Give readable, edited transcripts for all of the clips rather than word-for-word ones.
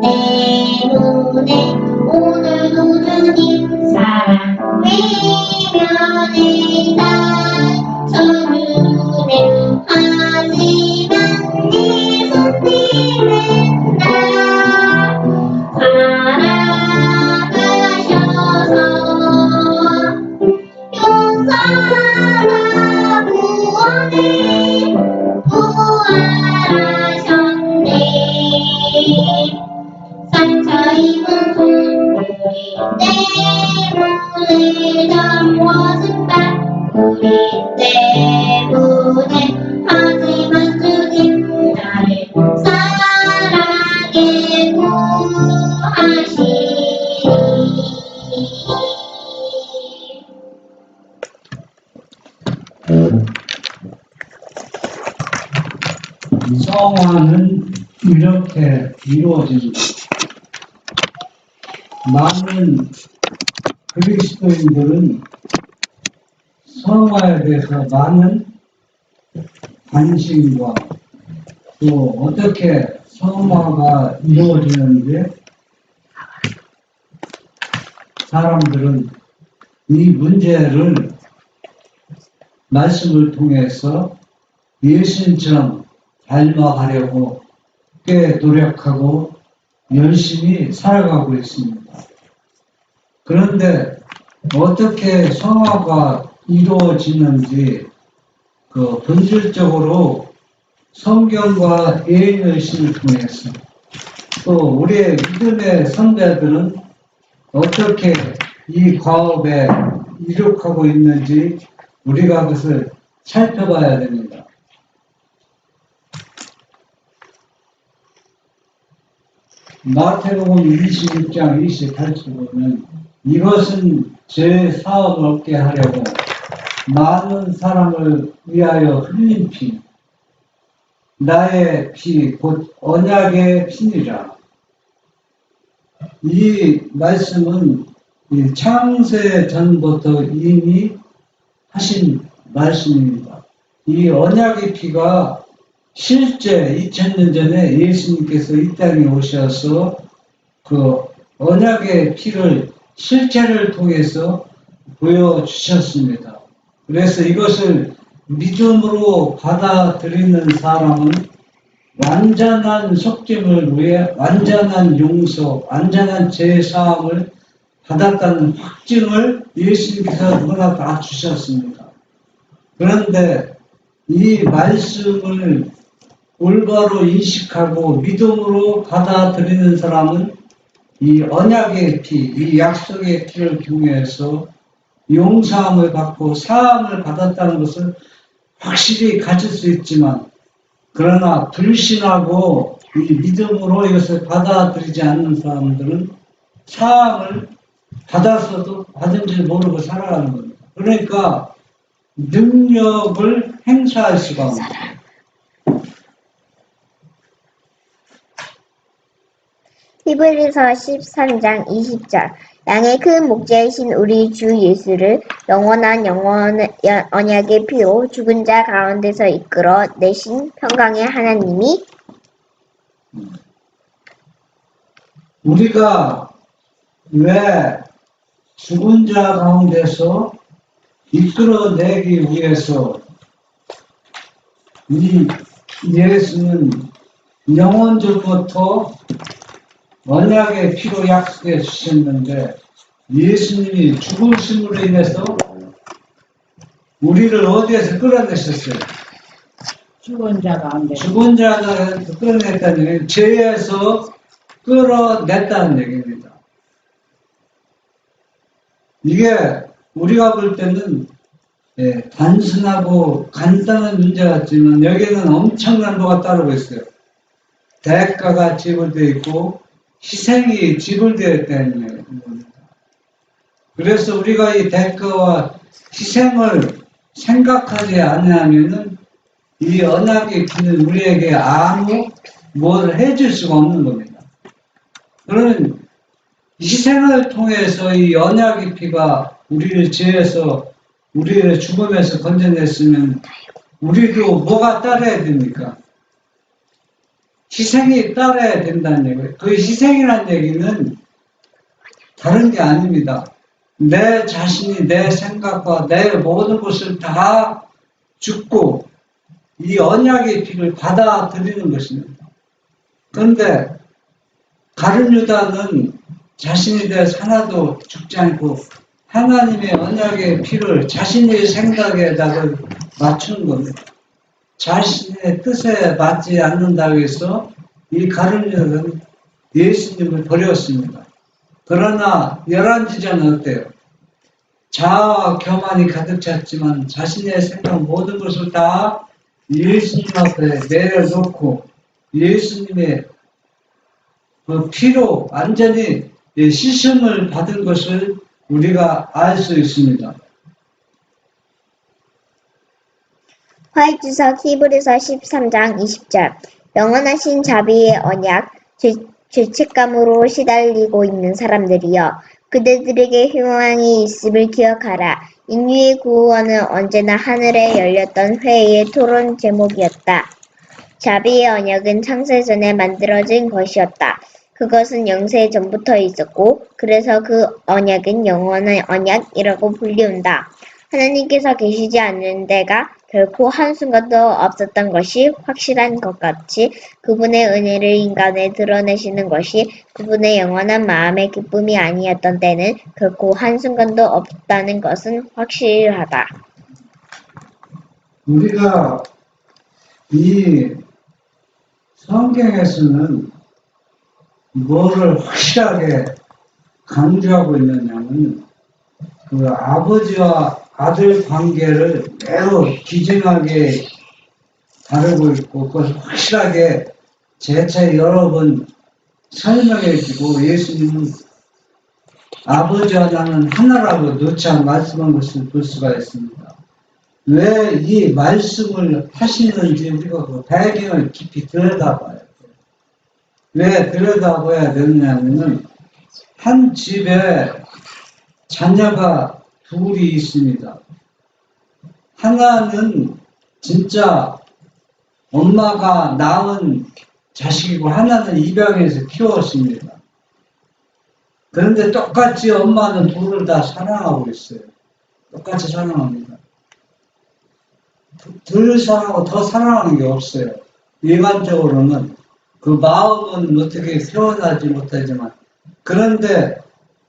때문에 오늘도 주님 사랑 외면의 상처주네. 하지만 예수님은 나 사랑하셔서 용서하라 구원해 부활하셨네. 상처 입은 손으리 때문에 젊어진 발 우리 때문에. 하지만 주님 나를 사랑에 구하시니. 성화는 이렇게 이루어집니다. 많은 그리스도인들은 성화에 대해서 많은 관심과 또 어떻게 성화가 이루어지는지 사람들은 이 문제를 말씀을 통해서 예수님처럼 닮아가려고 꽤 노력하고 열심히 살아가고 있습니다. 그런데 어떻게 성화가 이루어지는지 본질적으로 성경과 예언의식을 통해서 또 우리의 믿음의 선배들은 어떻게 이 과업에 이룩하고 있는지 우리가 그것을 살펴봐야 됩니다. 마태복음 26장 28절 보면 이것은 제 사업을 얻게 하려고 많은 사람을 위하여 흘린 피, 나의 피, 곧 언약의 피니라. 이 말씀은 창세 전부터 이미 하신 말씀입니다. 이 언약의 피가 실제 2000년 전에 예수님께서 이 땅에 오셔서 그 언약의 피를 실체를 통해서 보여주셨습니다. 그래서 이것을 믿음으로 받아들이는 사람은 완전한 속죄를 위해 완전한 용서, 완전한 죄사함을 받았다는 확증을 예수님께서 누구나 다 주셨습니다. 그런데 이 말씀을 올바로 인식하고 믿음으로 받아들이는 사람은 이 언약의 피, 이 약속의 피를 통해서 용서함을 받고 사함을 받았다는 것을 확실히 가질 수 있지만, 그러나 불신하고 이 믿음으로 이것을 받아들이지 않는 사람들은 사함을 받았어도 받은 줄 모르고 살아가는 겁니다. 그러니까 능력을 행사할 수가 없습니다. 히브리서 13장 20절. 양의 큰 목자이신 우리 주 예수를 영원한 언약의 피로 죽은 자 가운데서 이끌어 내신 평강의 하나님이 우리가 왜 죽은 자 가운데서 이끌어내기 위해서 이 예수는 영원전부터 언약의 피로 약속해 주셨는데, 예수님이 죽으심으로 인해서 우리를 어디에서 끌어내셨어요? 죽은 자 가운데. 죽은 자가 끌어냈다는 얘기는 죄에서 끌어냈다는 얘기입니다. 이게 우리가 볼 때는 단순하고 간단한 문제 같지만 여기에는 엄청난 거가 따르고 있어요. 대가가 지불되어 있고 희생이 지불되어 있다는 겁니다. 그래서 우리가 이 대가와 희생을 생각하지 않으면은 이 언약의 피는 우리에게 아무 뭘 해줄 수가 없는 겁니다. 그러면 희생을 통해서 이 언약의 피가 우리를 죄에서, 우리를 죽음에서 건져냈으면 우리도 뭐가 따라야 됩니까? 희생이 따라야 된다는 얘기예요. 그 희생이라는 얘기는 다른 게 아닙니다. 내 자신이 내 생각과 내 모든 것을 다 죽고 이 언약의 피를 받아들이는 것입니다. 그런데 가룟 유다는 자신에 대해서 하나도 죽지 않고 하나님의 언약의 피를 자신의 생각에다가 맞추는 겁니다. 자신의 뜻에 맞지 않는다고 해서 이 가룟 유다는 예수님을 버렸습니다. 그러나 열왕기자는 어때요? 자아와 교만이 가득 찼지만 자신의 생각 모든 것을 다 예수님 앞에 내려놓고 예수님의 그 피로 완전히 씻음을 받은 것을 우리가 알 수 있습니다. 화해주석 히브리서 13장 20절 영원하신 자비의 언약 죄책감으로 시달리고 있는 사람들이여 그들에게 희망이 있음을 기억하라. 인류의 구원은 언제나 하늘에 열렸던 회의의 토론 제목이었다. 자비의 언약은 창세전에 만들어진 것이었다. 그것은 영세 전부터 있었고 그래서 그 언약은 영원한 언약이라고 불리운다. 하나님께서 계시지 않는 데가 결코 한순간도 없었던 것이 확실한 것 같이 그분의 은혜를 인간에 드러내시는 것이 그분의 영원한 마음의 기쁨이 아니었던 때는 결코 한순간도 없다는 것은 확실하다. 우리가 이 성경에서는 뭐를 확실하게 강조하고 있느냐면 그 아버지와 아들 관계를 매우 기증하게 다루고 있고 그것을 확실하게 재차 여러 번 설명해 주고 예수님은 아버지와 나는 하나라고 누차 말씀한 것을 볼 수가 있습니다. 왜 이 말씀을 하시는지 우리가 그 배경을 깊이 들여다봐야 돼요. 왜 들여다봐야 되느냐면은 한 집에 자녀가 둘이 있습니다. 하나는 진짜 엄마가 낳은 자식이고 하나는 입양해서 키웠습니다. 그런데 똑같이 엄마는 둘을 다 사랑하고 있어요. 똑같이 사랑합니다. 둘 사랑하고 더 사랑하는 게 없어요. 일반적으로는 그 마음은 어떻게 표현하지 못하지만 그런데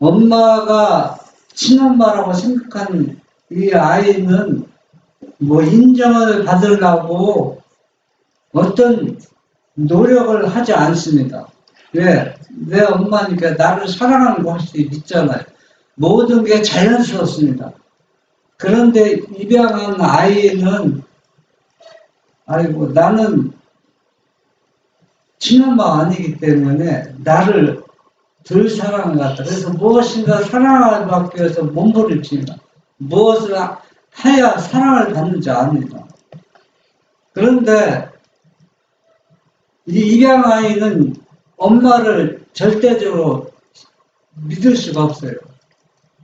엄마가 친엄마라고 생각한 이 아이는 뭐 인정을 받으려고 어떤 노력을 하지 않습니다. 왜? 내 엄마니까 나를 사랑하는 거 확실히 믿잖아요. 모든 게 자연스럽습니다. 그런데 입양한 아이는 아이고 나는 친엄마 아니기 때문에 나를 덜 사랑을 갖다. 그래서 무엇인가 사랑을 받기 위해서 몸부림칩니다. 무엇을 해야 사랑을 받는지 압니다. 그런데 이 입양 아이는 엄마를 절대적으로 믿을 수가 없어요.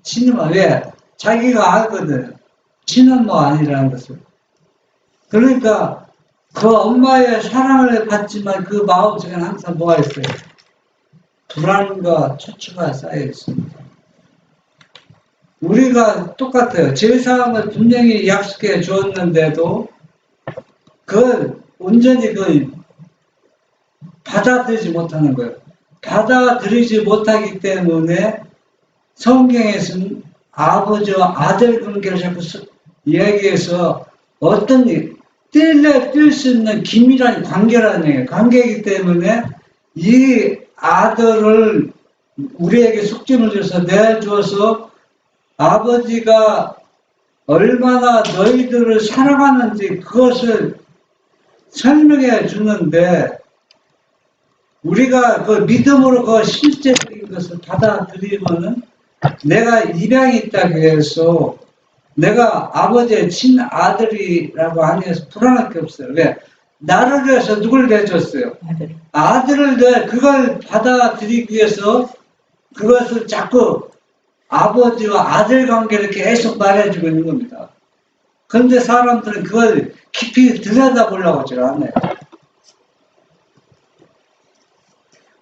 친엄마 왜? 자기가 알거든. 친엄마 아니라는 것을. 그러니까 그 엄마의 사랑을 받지만 그 마음속에는 항상 뭐가 있어요? 불안과 초초가 쌓여 있습니다. 우리가 똑같아요. 제사함을 분명히 약속해 주었는데도 그걸 온전히 받아들이지 못하는 거예요. 받아들이지 못하기 때문에 성경에서는 아버지와 아들 관계를 자꾸 이야기해서 어떤 일, 뗄 수 있는 긴밀한 관계라는 얘기예요. 관계이기 때문에 이 아들을 우리에게 속죄를 줘서 내주어서 아버지가 얼마나 너희들을 사랑하는지 그것을 설명해 주는데 우리가 그 믿음으로 그 실제적인 것을 받아들이면은 내가 입양이 있다고 해서 내가 아버지의 친아들이라고 아니어서 불안할 게 없어요. 왜? 나를 위해서 누굴 내줬어요? 아들을 내, 그걸 받아들이기 위해서 그것을 자꾸 아버지와 아들 관계를 계속 말해주고 있는 겁니다. 그런데 사람들은 그걸 깊이 들여다보려고 하질 않아요.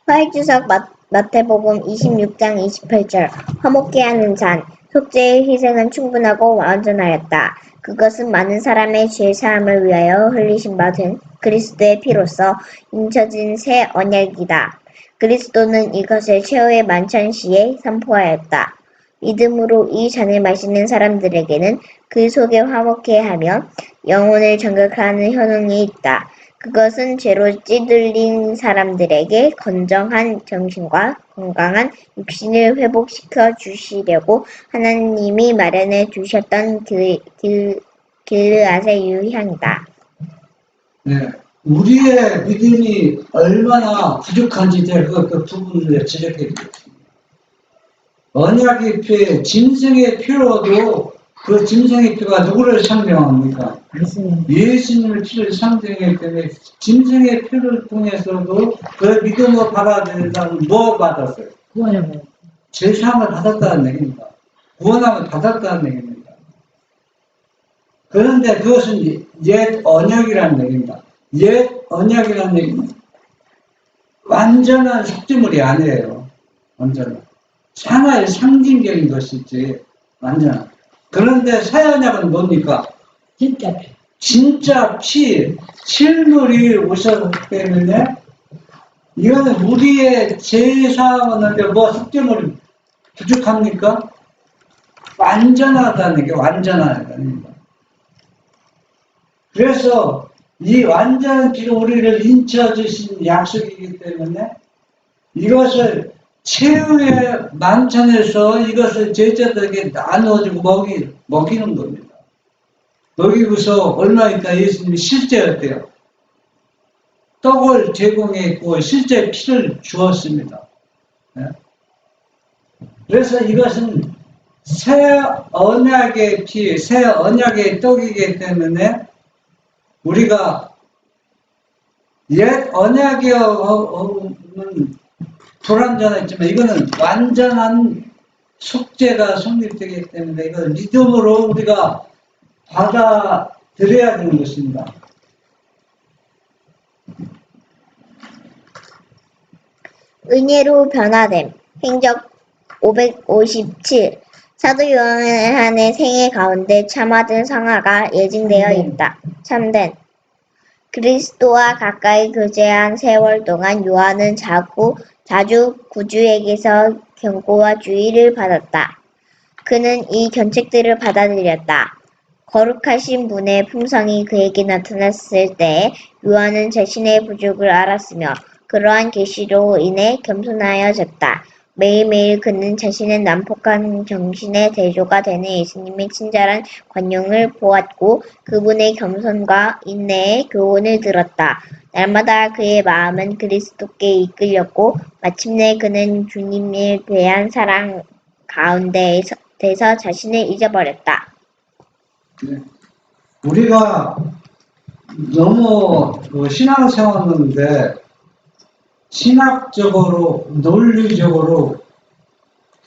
화해주석 마태복음 26장 28절 화목케 하는 잔 속죄의 희생은 충분하고 완전하였다. 그것은 많은 사람의 죄 사함을 위하여 흘리신 바 된 그리스도의 피로써 인쳐진 새 언약이다. 그리스도는 이것을 최후의 만찬시에 선포하였다. 믿음으로 이 잔을 마시는 사람들에게는 그 속에 화목케 하며 영혼을 정결하는 효능이 있다. 그것은 죄로 찌들린 사람들에게 건정한 정신과 건강한 육신을 회복시켜 주시려고 하나님이 마련해 두셨던 길르앗의 유향이다. 네. 우리의 믿음이 얼마나 부족한지 그 부분을 지적해 드렸습니다. 언약의 피, 짐승의 피로도 그 짐승의 피가 누구를 상징합니까? 예수님의 피를 상징하기 때문에 짐승의 피를 통해서도 그 믿음을 받아들인다면 뭐 받았어요? 구원을 죄사함을 받았다는 얘기입니다. 구원함을 받았다는 얘기입니다. 그런데 그것은 옛 언약이라는 얘기입니다. 옛 언약이라는 얘기는 완전한 속죄물이 아니에요. 완전한. 하나의 상징적인 것이지 완전한. 그런데 새 언약은 뭡니까? 진짜 피. 진짜 피, 실물이 오셨기 때문에 이거는 우리의 제사하는데 뭐 속죄물이 부족합니까? 완전하다는 게 완전하다는 겁니다. 그래서 이 완전한 피로 우리를 인쳐주신 약속이기 때문에 이것을 최후의 만찬에서 이것을 제자들에게 나누어주고 먹이는 겁니다. 먹이고서 얼마 있다 예수님이 실제 어때요? 떡을 제공했고 실제 피를 주었습니다. 네? 그래서 이것은 새 언약의 피, 새 언약의 떡이기 때문에 우리가 옛 언약에는 불완전했지만 이거는 완전한 속죄가 성립되기 때문에 이걸 믿음으로 우리가 받아들여야 되는 것입니다. 은혜로 변화됨. 행적 557 사도 요한의 생애 가운데 참아든 성화가 예증되어 있다. 참된. 그리스도와 가까이 교제한 세월 동안 요한은 자주 구주에게서 경고와 주의를 받았다. 그는 이 견책들을 받아들였다. 거룩하신 분의 품성이 그에게 나타났을 때에 요한은 자신의 부족을 알았으며 그러한 계시로 인해 겸손하여졌다. 매일매일 그는 자신의 난폭한 정신의 대조가 되는 예수님의 친절한 관용을 보았고 그분의 겸손과 인내의 교훈을 들었다. 날마다 그의 마음은 그리스도께 이끌렸고 마침내 그는 주님에 대한 사랑 가운데에서 자신을 잊어버렸다. 네. 우리가 너무 신앙생활하는데 신학적으로, 논리적으로,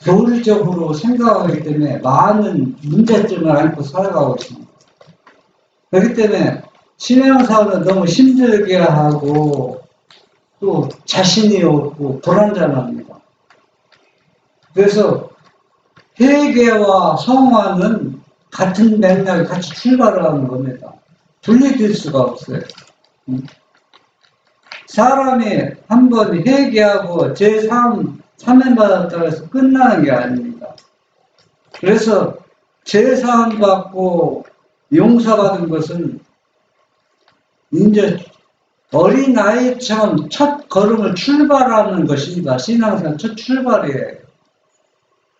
교리적으로 생각하기 때문에 많은 문제점을 안고 살아가고 있습니다. 그렇기 때문에 신앙생활은 너무 힘들게 하고 또 자신이 없고 불안정합니다. 그래서 회개와 성화는 같은 맥락에 같이 출발을 하는 겁니다. 분리될 수가 없어요. 사람이 한번 회개하고 제3면 받았다고 해서 끝나는 게 아닙니다. 그래서 제3 받고 용서받은 것은 이제 어린아이처럼 첫 걸음을 출발하는 것입니다. 신앙생활 첫 출발이에요.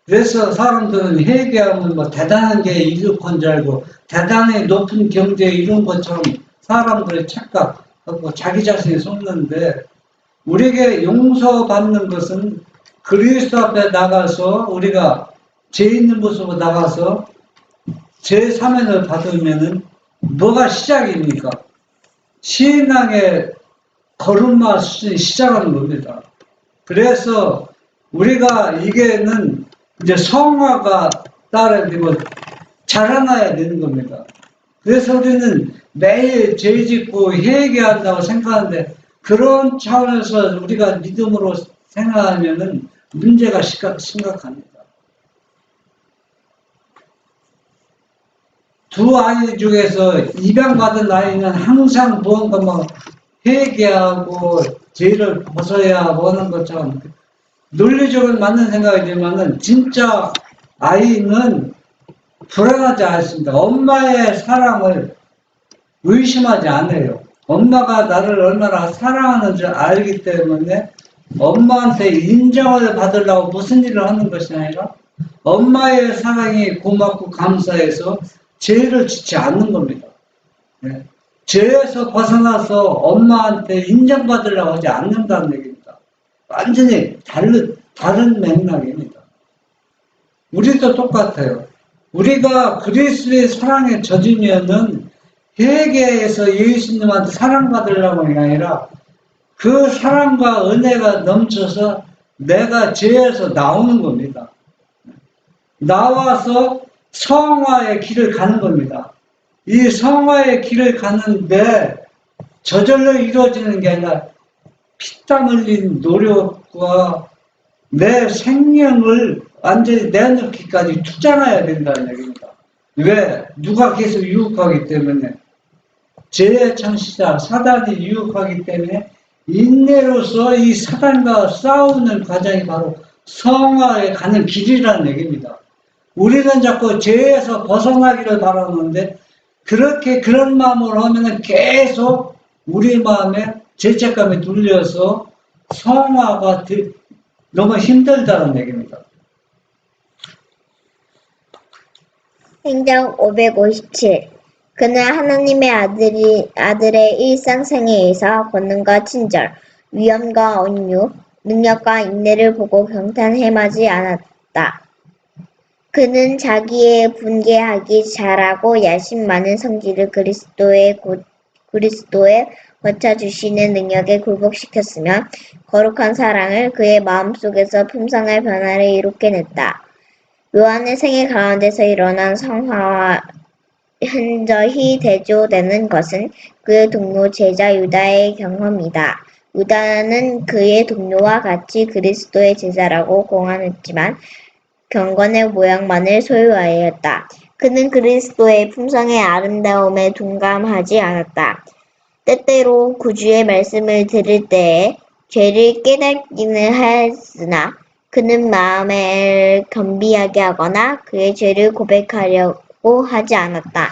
그래서 사람들은 회개하면 뭐 대단한 게 이룩한 줄 알고 대단히 높은 경제에 이룬 것처럼 사람들의 착각하고 자기 자신이 속는데 우리에게 용서받는 것은 그리스도 앞에 나가서 우리가 죄 있는 모습으로 나가서 제3회를 받으면은 뭐가 시작입니까? 신앙의 걸음마 수준이 시작하는 겁니다. 그래서 우리가 이게는 이제 성화가 따라되고 자라나야 되는 겁니다. 그래서 우리는 매일 죄 짓고 회개한다고 생각하는데 그런 차원에서 우리가 믿음으로 생각하면은 문제가 심각합니다. 두 아이 중에서 입양받은 아이는 항상 무언가 뭐 회개하고 죄를 벗어야 하는 것처럼 논리적으로 맞는 생각이지만은 진짜 아이는 불안하지 않습니다. 엄마의 사랑을 의심하지 않아요. 엄마가 나를 얼마나 사랑하는지 알기 때문에 엄마한테 인정을 받으려고 무슨 일을 하는 것이 아니라 엄마의 사랑이 고맙고 감사해서 죄를 짓지 않는 겁니다. 네. 죄에서 벗어나서 엄마한테 인정받으려고 하지 않는다는 얘기입니다. 완전히 다른 맥락입니다. 우리도 똑같아요. 우리가 그리스도의 사랑에 젖으면은 회개해서 예수님한테 사랑받으려고 하는 게 아니라 그 사랑과 은혜가 넘쳐서 내가 죄에서 나오는 겁니다. 나와서 성화의 길을 가는 겁니다. 이 성화의 길을 가는데 저절로 이루어지는 게 아니라 피땀 흘린 노력과 내 생명을 완전히 내놓기까지 투자해야 된다는 얘기입니다. 왜? 누가 계속 유혹하기 때문에. 죄의 창시자 사단이 유혹하기 때문에 인내로서 이 사단과 싸우는 과정이 바로 성화에 가는 길이라는 얘기입니다. 우리는 자꾸 죄에서 벗어나기를 바라는데 그런 마음으로 하면은 계속 우리 마음에 죄책감에 눌려서 성화가 너무 힘들다는 얘기입니다. 행정 557. 그는 하나님의 아들의 일상생애에서 권능과 친절, 위엄과 온유, 능력과 인내를 보고 경탄해하지 않았다. 그는 자기의 분개하기 잘하고 야심 많은 성질을 그리스도에 거쳐주시는 능력에 굴복시켰으며 거룩한 사랑을 그의 마음속에서 품성할 변화를 이롭게 냈다. 요한의 생애 가운데서 일어난 성화와 현저히 대조되는 것은 그의 동료 제자 유다의 경험이다. 유다는 그의 동료와 같이 그리스도의 제자라고 공언했지만 경건의 모양만을 소유하였다. 그는 그리스도의 품성의 아름다움에 둔감하지 않았다. 때때로 구주의 말씀을 들을 때에 죄를 깨닫기는 하였으나 그는 마음을 겸비하게 하거나 그의 죄를 고백하려고 하지 않았다.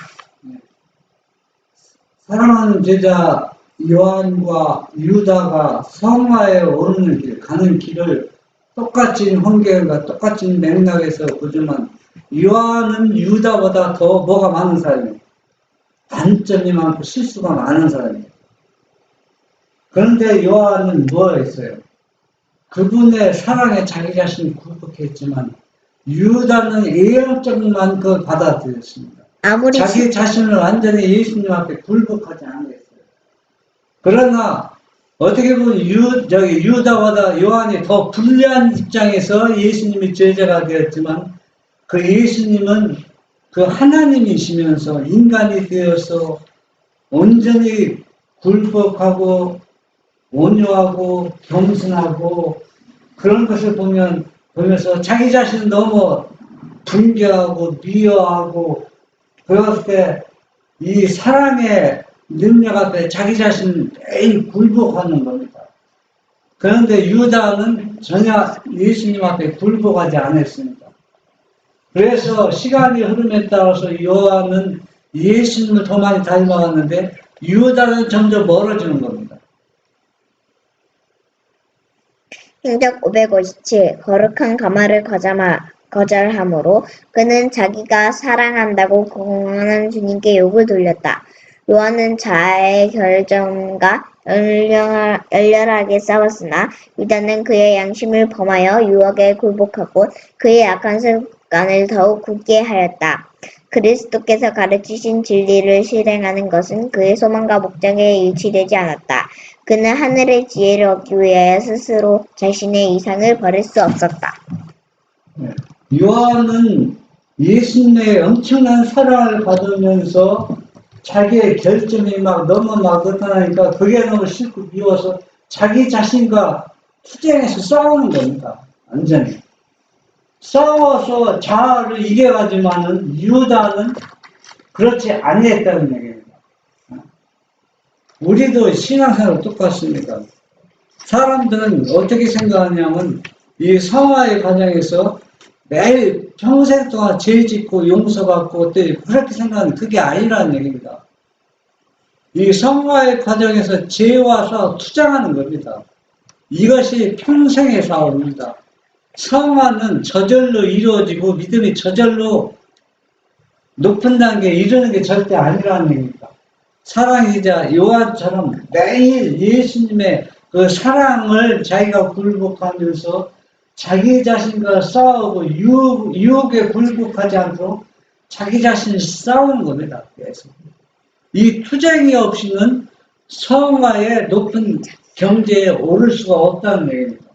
사랑하는 제자 요한과 유다가 성화에 오르는 길, 가는 길을 똑같은 환경과 똑같은 맥락에서 보지만 요한은 유다보다 더 뭐가 많은 사람이에요. 단점이 많고 실수가 많은 사람이에요. 그런데 요한은 뭐가 있어요? 그분의 사랑에 자기 자신을 굴복했지만 유다는 예언적만 그걸 받아들였습니다. 자기 자신을 완전히 예수님 앞에 굴복하지 않았어요. 그러나 어떻게 보면 유다보다 요한이 더 불리한 입장에서 예수님이 제자가 되었지만 그 예수님은 그 하나님이시면서 인간이 되어서 온전히 굴복하고 온유하고 겸손하고 그런 것을 보면서 자기 자신을 너무 분개하고 미워하고 그랬을 때 이 사랑의 능력 앞에 자기 자신을 매일 굴복하는 겁니다. 그런데 유다는 전혀 예수님 앞에 굴복하지 않았습니다. 그래서 시간이 흐름에 따라서 요한은 예수님을 더 많이 닮아갔는데 유다는 점점 멀어지는 겁니다. 행적 557. 거룩한 가마를 거절함으로 그는 자기가 사랑한다고 공언한 주님께 욕을 돌렸다. 요한은 자아의 결정과 열렬하게 싸웠으나 유다는 그의 양심을 범하여 유혹에 굴복하고 그의 악한 습관을 더욱 굳게 하였다. 그리스도께서 가르치신 진리를 실행하는 것은 그의 소망과 목적에 일치되지 않았다. 그는 하늘의 지혜를 얻기 위하여 스스로 자신의 이상을 버릴 수 없었다. 요한은 예수님의 엄청난 사랑을 받으면서 자기의 결점이 막 너무 막 나타나니까 그게 너무 싫고 미워서 자기 자신과 투쟁해서 싸우는 겁니다. 완전히. 싸워서 자아를 이겨가지만은 유다는 그렇지 아니했다는 얘기입니다. 우리도 신앙생활 똑같습니다. 사람들은 어떻게 생각하냐면 이 성화의 과정에서 매일 평생 동안 죄 짓고 용서받고 그렇게 생각하는 그게 아니라는 얘기입니다. 이 성화의 과정에서 죄와 싸워 투쟁하는 겁니다. 이것이 평생의 싸움입니다. 성화는 저절로 이루어지고 믿음이 저절로 높은 단계에 이르는 게 절대 아니라는 얘기입니다. 사랑이자 요한처럼 매일 예수님의 그 사랑을 자기가 굴복하면서 자기 자신과 싸우고 유혹에 굴복하지 않도록 자기 자신을 싸우는 겁니다. 계속. 이 투쟁이 없이는 성화의 높은 경제에 오를 수가 없다는 얘기입니다.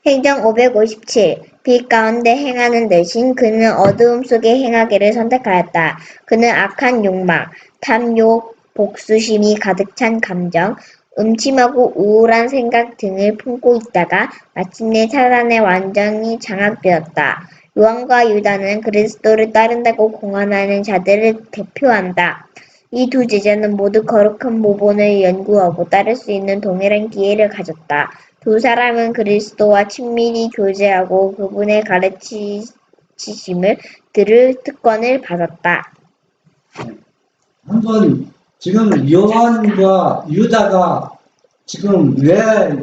행정 557. 빛 가운데 행하는 대신 그는 어두움 속에 행하기를 선택하였다. 그는 악한 욕망, 탐욕, 복수심이 가득 찬 감정, 음침하고 우울한 생각 등을 품고 있다가 마침내 사단에 완전히 장악되었다. 요한과 유다는 그리스도를 따른다고 공언하는 자들을 대표한다. 이 두 제자는 모두 거룩한 모본을 연구하고 따를 수 있는 동일한 기회를 가졌다. 두 사람은 그리스도와 친밀히 교제하고 그분의 가르치심을 들을 특권을 받았다. 한번 지금 요한과 유다가 지금 왜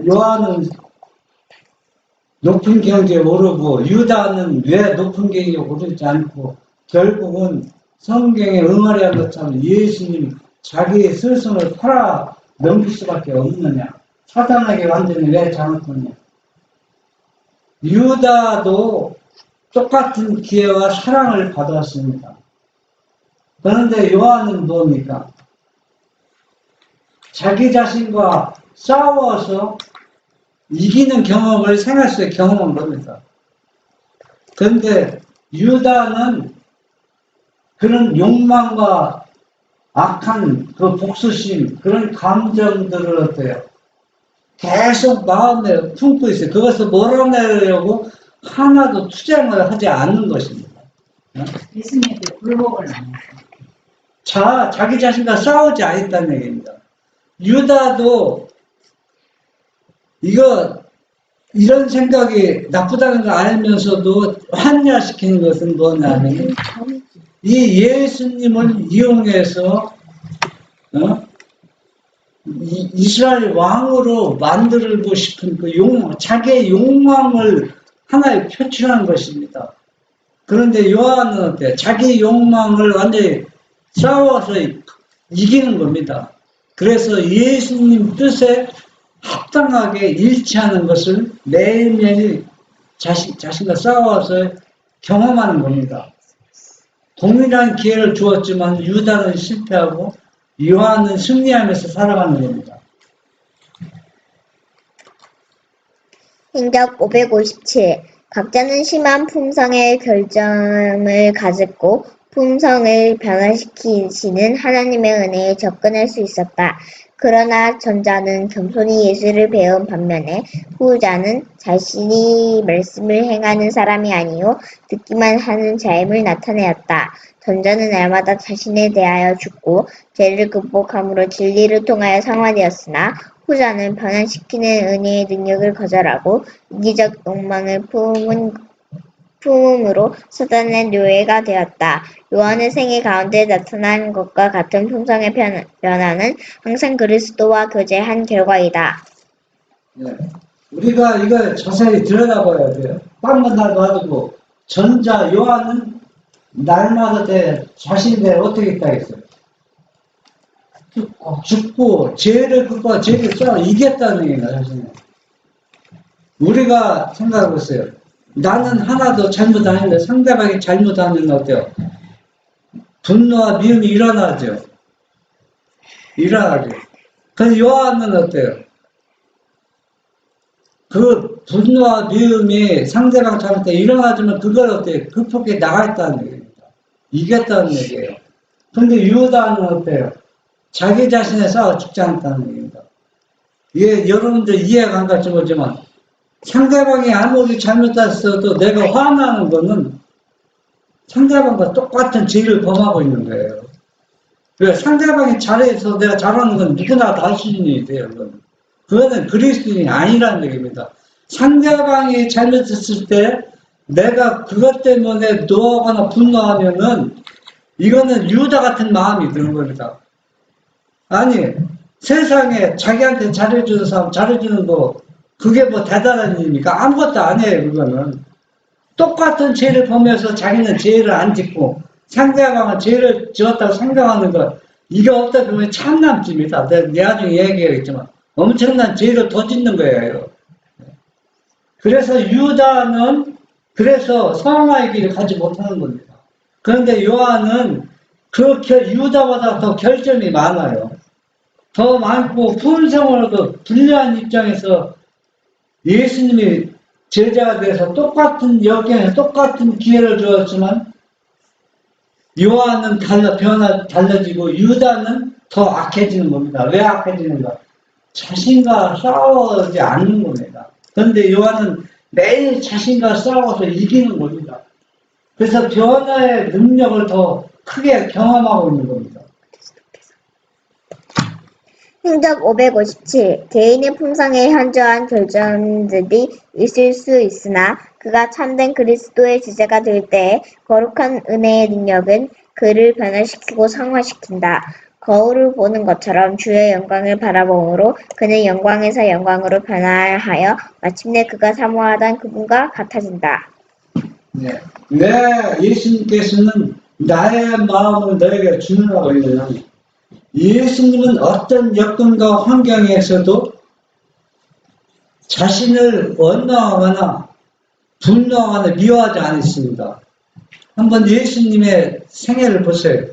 요한은 높은 경지에 오르고 유다는 왜 높은 경지에 오르지 않고 결국은 성경에 응하려 한 것처럼 예수님 자기의 스승을 팔아 넘길 수밖에 없느냐. 사단에게 완전히 왜 장악했냐. 유다도 똑같은 기회와 사랑을 받았습니다. 그런데 요한은 뭡니까? 자기 자신과 싸워서 이기는 경험을 생활 속에 경험한 겁니다. 그런데 유다는 그런 욕망과 악한 그 복수심, 그런 감정들을 어때요? 계속 마음에 품고 있어요. 그것을 몰아내려고 하나도 투쟁을 하지 않는 것입니다. 예수님께 굴복을 안 했어요. 자기 자신과 싸우지 않았다는 얘기입니다. 유다도 이런 생각이 나쁘다는 걸 알면서도 환멸시키는 것은 뭐냐면 이 예수님을 이용해서 이스라엘 왕으로 만들고 싶은 그 자기의 욕망을 하나에 표출한 것입니다. 그런데 요한은 어때요? 자기 욕망을 완전히 싸워서 이기는 겁니다. 그래서 예수님 뜻에 합당하게 일치하는 것을 매일매일 자신과 싸워서 경험하는 겁니다. 동일한 기회를 주었지만 유다는 실패하고 요한은 승리하면서 살아가는 겁니다. 행적 557. 각자는 심한 품성의 결점을 가졌고 품성을 변화시키시는 하나님의 은혜에 접근할 수 있었다. 그러나 전자는 겸손히 예수를 배운 반면에 후자는 자신이 말씀을 행하는 사람이 아니요 듣기만 하는 자임을 나타내었다. 전자는 날마다 자신에 대하여 죽고 죄를 극복함으로 진리를 통하여 상환되었으나 후자는 변화시키는 은혜의 능력을 거절하고 이기적 욕망을 품음으로 사단의 노예가 되었다. 요한의 생애 가운데 나타난 것과 같은 품성의 변화는 항상 그리스도와 교제한 결과이다. 네. 우리가 이걸 자세히 들여다봐야 돼요. 딴 건 다 놔두고 전자 요한은 날마다 자신에 대해 어떻게 했다 했어요? 죽고 죄를 극복하고 죄를 싸워 이겼다는 얘기가 자신이. 우리가 생각해보세요. 나는 하나도 잘못 안 했는데 상대방이 잘못하면 어때요? 분노와 미움이 일어나죠. 그런데 요한은 어때요? 그 분노와 미움이 상대방 잘못해 일어나지만 그걸 어때요? 극복해 나가 있다는 얘기입니다. 이겼다는 얘기예요. 근데 유다는 어때요? 자기 자신에 싸워 죽지 않다는 얘기입니다. 이게 여러분들 이해가 안 갈지 모르지만 상대방이 아무리 잘못했어도 내가 화나는 거는 상대방과 똑같은 죄를 범하고 있는 거예요. 왜? 상대방이 잘해서 내가 잘하는 건 누구나 다 할 수 있는 일이에요. 그거는 그리스도인이 아니라는 얘기입니다. 상대방이 잘못했을 때 내가 그것 때문에 노하거나 분노하면은 이거는 유다 같은 마음이 드는 겁니다. 아니, 세상에 자기한테 잘해주는 사람 잘해주는 거 그게 뭐 대단한 일입니까? 아무것도 아니에요. 그거는 똑같은 죄를 범해서 자기는 죄를 안 짓고 상대방은 죄를 지었다고 생각하는 것, 이게 어떻게 보면 참남집니다. 내가 나중에 얘기하겠지만 엄청난 죄를 더 짓는 거예요. 그래서 유다는 그래서 성화의 길을 가지 못하는 겁니다. 그런데 요한은 유다보다 더 결점이 많아요. 더 많고 품성으로도 불리한 입장에서 예수님이 제자가 돼서 똑같은 여경에 똑같은 기회를 주었지만 요한은 달라지고 유다는 더 악해지는 겁니다. 왜 악해지는가? 자신과 싸우지 않는 겁니다. 그런데 요한은 매일 자신과 싸워서 이기는 겁니다. 그래서 변화의 능력을 더 크게 경험하고 있는 겁니다. 행적 557. 개인의 품성에 현저한 결점들이 있을 수 있으나 그가 참된 그리스도의 제자가 될 때에 거룩한 은혜의 능력은 그를 변화시키고 성화시킨다. 거울을 보는 것처럼 주의 영광을 바라봄으로 그는 영광에서 영광으로 변화하여 마침내 그가 사모하던 그분과 같아진다. 네. 왜 예수님께서는 나의 마음을 너에게 주느라고 했느냐? 예수님은 어떤 여건과 환경에서도 자신을 원망하거나 분노하거나 미워하지 않았습니다. 한번 예수님의 생애를 보세요.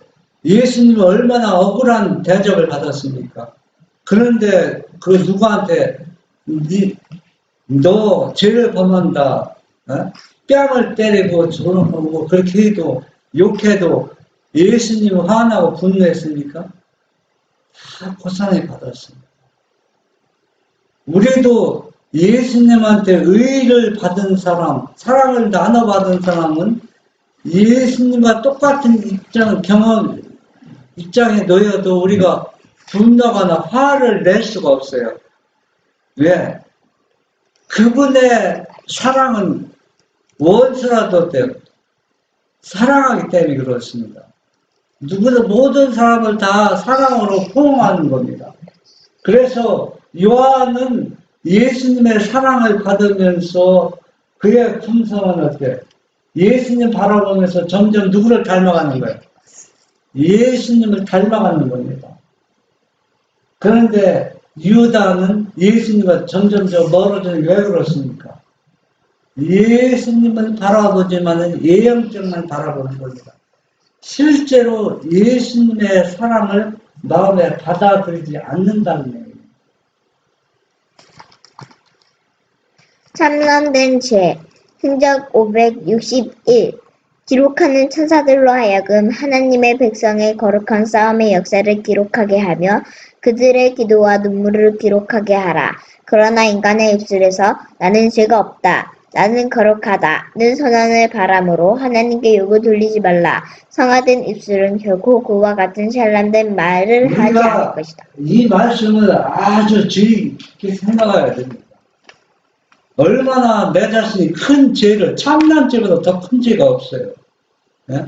예수님은 얼마나 억울한 대접을 받았습니까? 그런데 그 누구한테 너 죄를 범한다, 뺨을 때리고 조롱하고 그렇게 해도 욕해도 예수님은 화나고 분노했습니까? 다 고상을 받았습니다. 우리도 예수님한테 의를 받은 사람, 사랑을 나눠받은 사람은 예수님과 똑같은 입장에 놓여도 우리가 분노하거나 화를 낼 수가 없어요. 왜? 그분의 사랑은 원수라도 사랑하기 때문에 그렇습니다. 모든 사람을 다 사랑으로 포옹하는 겁니다. 그래서 요한은 예수님의 사랑을 받으면서 그의 품성은 어때? 예수님 바라보면서 점점 누구를 닮아가는 거예요? 예수님을 닮아가는 겁니다. 그런데 유다는 예수님과 점점 더 멀어지는 게 왜 그렇습니까? 예수님은 바라보지만은 예형적만 바라보는 겁니다. 실제로 예수님의 사랑을 마음에 받아들이지 않는다는 얘기입니다. 참선된 죄. 행적 561. 기록하는 천사들로 하여금 하나님의 백성의 거룩한 싸움의 역사를 기록하게 하며 그들의 기도와 눈물을 기록하게 하라. 그러나 인간의 입술에서 나는 죄가 없다, 나는 거룩하다는 선언을 바람으로 하나님께 욕을 돌리지 말라. 성화된 입술은 결코 그와 같은 찬란된 말을 하지 않을 것이다. 이 말씀을 아주 주의 깊게 생각해야 됩니다. 얼마나 내 자신이 큰 죄를, 참난 죄보다 더 큰 죄가 없어요. 네?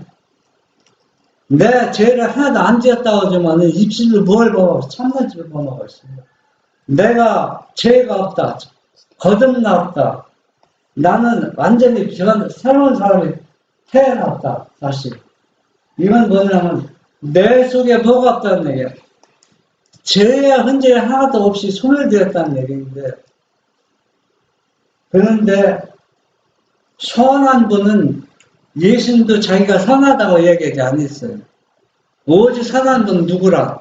내 죄를 하나도 안 지었다고 하지만 입술로 뭘 범하고 참난 죄를 범하고 있습니다. 내가 죄가 없다, 거듭나 없다, 나는 완전히 새로운 사람이 태어났다, 다시. 이건 뭐냐면 내 속에 뭐가 없다는 얘기야. 죄의 흔적이 하나도 없이 소멸되었다는 얘기인데, 그런데 선한 분은 예수님도 자기가 선하다고 얘기하지 않았어요. 오직 선한 분은 누구라?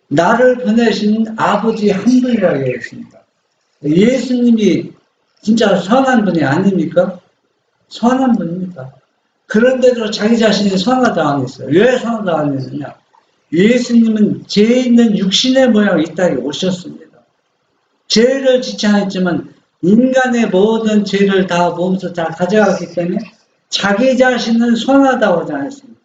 나를 보내신 아버지 한 분이라고 얘기했습니다. 예수님이 진짜 선한 분이 아닙니까? 선한 분입니다. 그런데도 자기 자신이 선하다 안 했어요. 왜 선하다 안 했느냐? 예수님은 죄 있는 육신의 모양이 이 땅에 오셨습니다. 죄를 짓지 않았지만 인간의 모든 죄를 다 몸소 다 가져갔기 때문에 자기 자신은 선하다고 하지 않았습니다.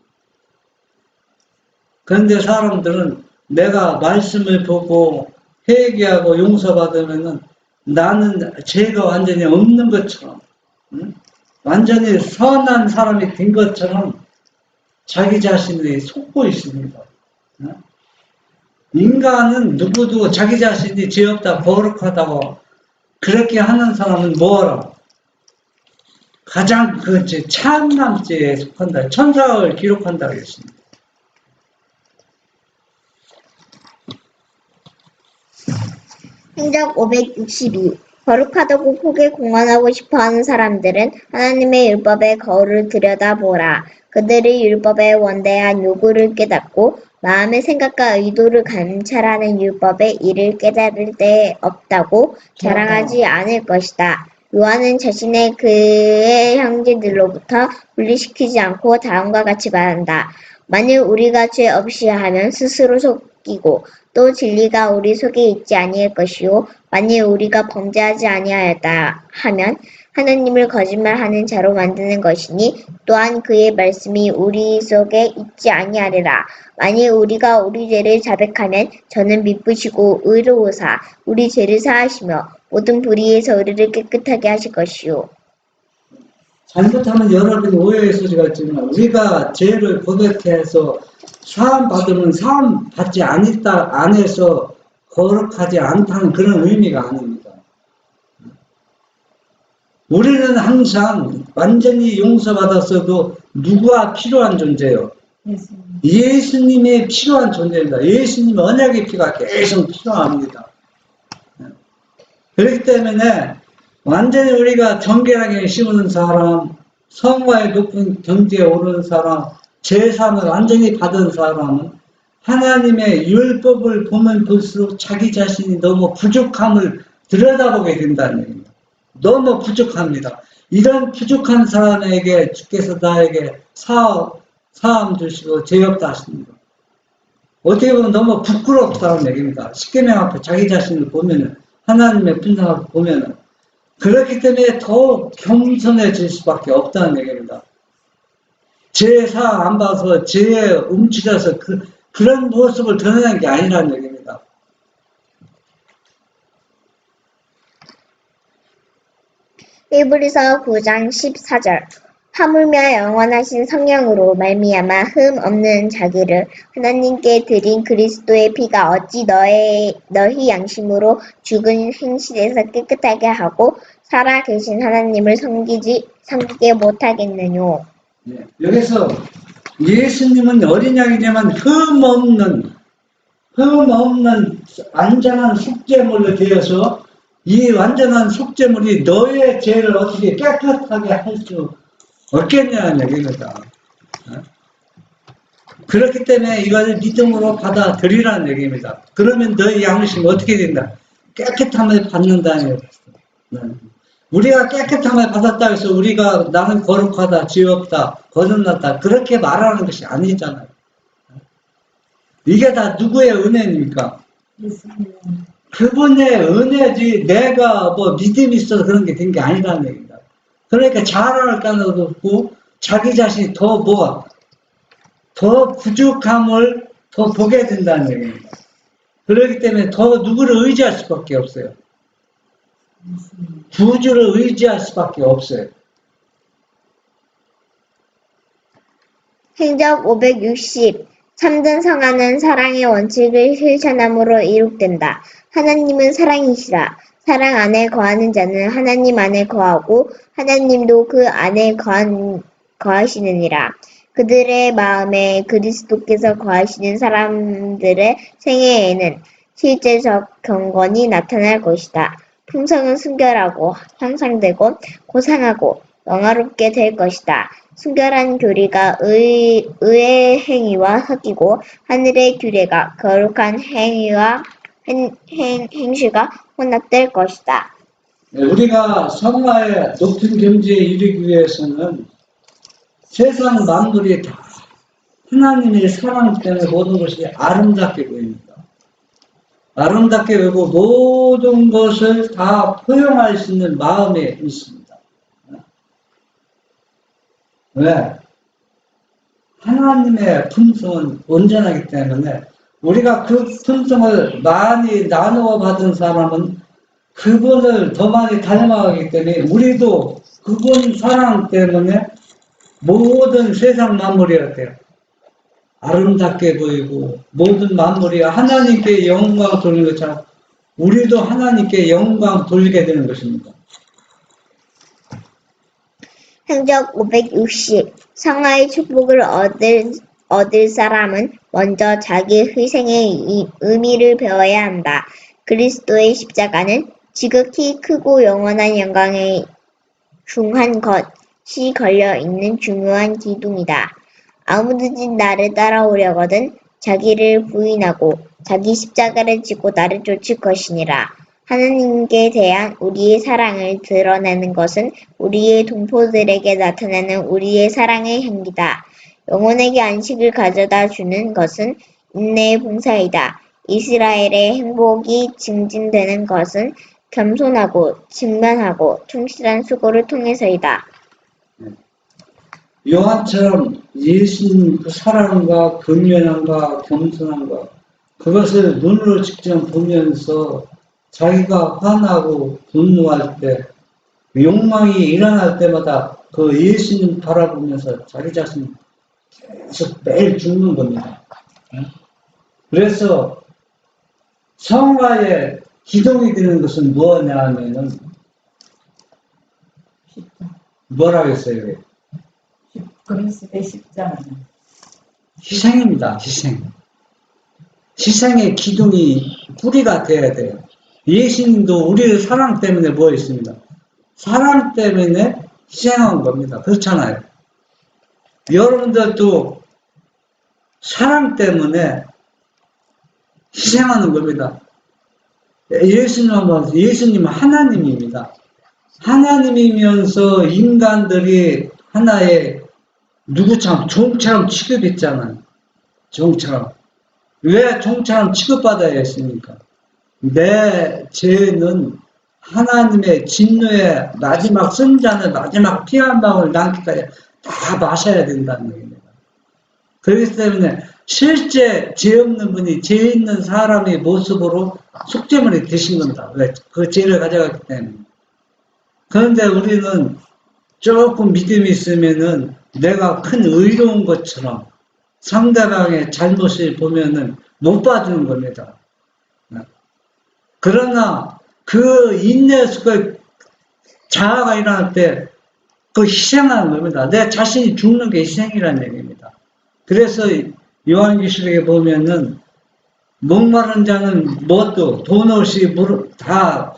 그런데 사람들은 내가 말씀을 보고 회개하고 용서받으면은 나는 죄가 완전히 없는 것처럼, 완전히 선한 사람이 된 것처럼 자기 자신이 속고 있습니다. 인간은 누구도 자기 자신이 죄 없다, 거룩하다고 그렇게 하는 사람은 뭐라? 가장 그 참남죄에 속한다. 천사를 기록한다고 했습니다. 행적 562. 거룩하다고 폭에 공언하고 싶어하는 사람들은 하나님의 율법의 거울을 들여다보라. 그들이 율법의 원대한 요구를 깨닫고 마음의 생각과 의도를 감찰하는 율법의 일을 깨달을 데 없다고 자랑하지 않을 것이다. 요한은 자신의 그의 형제들로부터 분리시키지 않고 다음과 같이 말한다. 만일 우리가 죄 없이 하면 스스로 속이고 또 진리가 우리 속에 있지 아니할 것이요 만일 우리가 범죄하지 아니하였다 하면 하나님을 거짓말하는 자로 만드는 것이니 또한 그의 말씀이 우리 속에 있지 아니하리라. 만일 우리가 우리 죄를 자백하면 저는 미쁘시고 의로우사 우리 죄를 사하시며 모든 불의에서 우리를 깨끗하게 하실 것이요. 잘못하면 여러분이 오해의 소리가 있지만 우리가 죄를 고백해서 사함 받으면 사함 받지 않았다 안에서 거룩하지 않다는 그런 의미가 아닙니다. 우리는 항상 완전히 용서받았어도 누구와 필요한 존재예요? 예수님이 필요한 존재입니다. 예수님의 언약의 피가 계속 필요합니다. 그렇기 때문에 완전히 우리가 정결하게 심는 사람, 성화의 높은 경지에 오르는 사람, 제사를 완전히 받은 사람은 하나님의 율법을 보면 볼수록 자기 자신이 너무 부족함을 들여다보게 된다는 얘기입니다. 너무 부족합니다. 이런 부족한 사람에게 주께서 나에게 사함 주시고 죄 없다 하십니다. 어떻게 보면 너무 부끄럽다는 얘기입니다. 십계명 앞에 자기 자신을 보면은 하나님의 분상을 보면은 그렇기 때문에 더욱 겸손해질 수밖에 없다는 얘기입니다. 죄사 안 봐서 죄에 움츠려서 그런 모습을 드러내는 게 아니라는 얘기입니다. 히브리서 9장 14절. 하물며 영원하신 성령으로 말미암아 흠 없는 자기를 하나님께 드린 그리스도의 피가 어찌 너희 양심으로 죽은 행실에서 깨끗하게 하고 살아 계신 하나님을 섬기게 못하겠느뇨. 네, 여기서 예수님은 어린 양이지만 흠 없는 완전한 속죄물로 되어서 이 완전한 속죄물이 너의 죄를 어떻게 깨끗하게 할 수 없겠냐는 얘기입니다. 그렇기 때문에 이것을 믿음으로 받아들이라는 얘기입니다. 그러면 너의 양심이 어떻게 된다? 깨끗함을 받는다는 얘기입니다. 우리가 깨끗함을 받았다 해서 우리가 나는 거룩하다, 죄 없다, 거듭났다 그렇게 말하는 것이 아니잖아요. 이게 다 누구의 은혜입니까? 그분의 은혜지 내가 뭐 믿음이 있어서 그런 게 된 게 아니라는 얘기입니다. 그러니까 자랑할 까닭도 없고 자기 자신이 더 부족함을 더 보게 된다는 얘기입니다. 그렇기 때문에 더 누구를 의지할 수밖에 없어요. 구주를 의지할 수밖에 없어요. 행적 560. 참된 성화는 사랑의 원칙을 실천함으로 이룩된다. 하나님은 사랑이시라. 사랑 안에 거하는 자는 하나님 안에 거하고 하나님도 그 안에 거하시느니라. 그들의 마음에 그리스도께서 거하시는 사람들의 생애에는 실제적 경건이 나타날 것이다. 품성은 순결하고 향상되고 고상하고 영화롭게 될 것이다. 순결한 교리가 의의 행위와 섞이고 하늘의 규례가 거룩한 행실과 혼합될 것이다. 우리가 성화의 높은 경지에 이르기 위해서는 세상 만물이 다 하나님의 사랑 때문에 모든 것이 아름답게 보입니다. 아름답게 보이고 모든 것을 다 포용할 수 있는 마음에 있습니다. 왜? 하나님의 품성은 온전하기 때문에 우리가 그 품성을 많이 나누어 받은 사람은 그분을 더 많이 닮아가기 때문에 우리도 그분 사랑 때문에 모든 세상 만물이 어때요? 아름답게 보이고 모든 만물이 하나님께 영광 돌리는 것처럼 우리도 하나님께 영광 돌리게 되는 것입니다. 행적 560. 성화의 축복을 얻을 사람은 먼저 자기 희생의 의미를 배워야 한다. 그리스도의 십자가는 지극히 크고 영원한 영광에 중한 것이 걸려있는 중요한 기둥이다. 아무든지 나를 따라오려거든 자기를 부인하고 자기 십자가를 지고 나를 쫓을 것이니라. 하나님께 대한 우리의 사랑을 드러내는 것은 우리의 동포들에게 나타내는 우리의 사랑의 향기다. 영혼에게 안식을 가져다 주는 것은 인내의 봉사이다. 이스라엘의 행복이 증진되는 것은 겸손하고 직면하고 충실한 수고를 통해서이다. 요한처럼 예수님 그 사랑과 근면함과 겸손함과 그것을 눈으로 직접 보면서 자기가 화나고 분노할 때 욕망이 일어날 때마다 그 예수님 바라보면서 자기 자신 계속 매일 죽는 겁니다. 그래서 성화의 기동이 되는 것은 뭐냐 하면은 뭐라고 했어요? 그리스도의 십자가는 희생입니다. 희생. 희생의 기둥이 뿌리가 돼야 돼요. 예수님도 우리의 사랑 때문에 뭐 했습니다. 사랑 때문에 희생한 겁니다. 그렇잖아요. 여러분들도 사랑 때문에 희생하는 겁니다. 예수님은 하나님입니다. 하나님이면서 인간들이 하나의 누구처럼 종처럼 취급했잖아요. 종처럼. 왜 종처럼 취급받아야 했습니까? 내 죄는 하나님의 진노의 마지막 승자는 마지막 피 한 방울 남기까지 다 마셔야 된다는 얘기입니다. 그렇기 때문에 실제 죄 없는 분이 죄 있는 사람의 모습으로 속죄물이 되신 겁니다. 왜? 그 죄를 가져갔기 때문에. 그런데 우리는 조금 믿음이 있으면은 내가 큰 의로운 것처럼 상대방의 잘못을 보면은 못 봐주는 겁니다. 그러나 그 인내 속에 자아가 일어날 때 그 희생하는 겁니다. 내 자신이 죽는 게 희생이라는 얘기입니다. 그래서 요한계시록에 보면은 목마른 자는 뭣도 돈 없이 다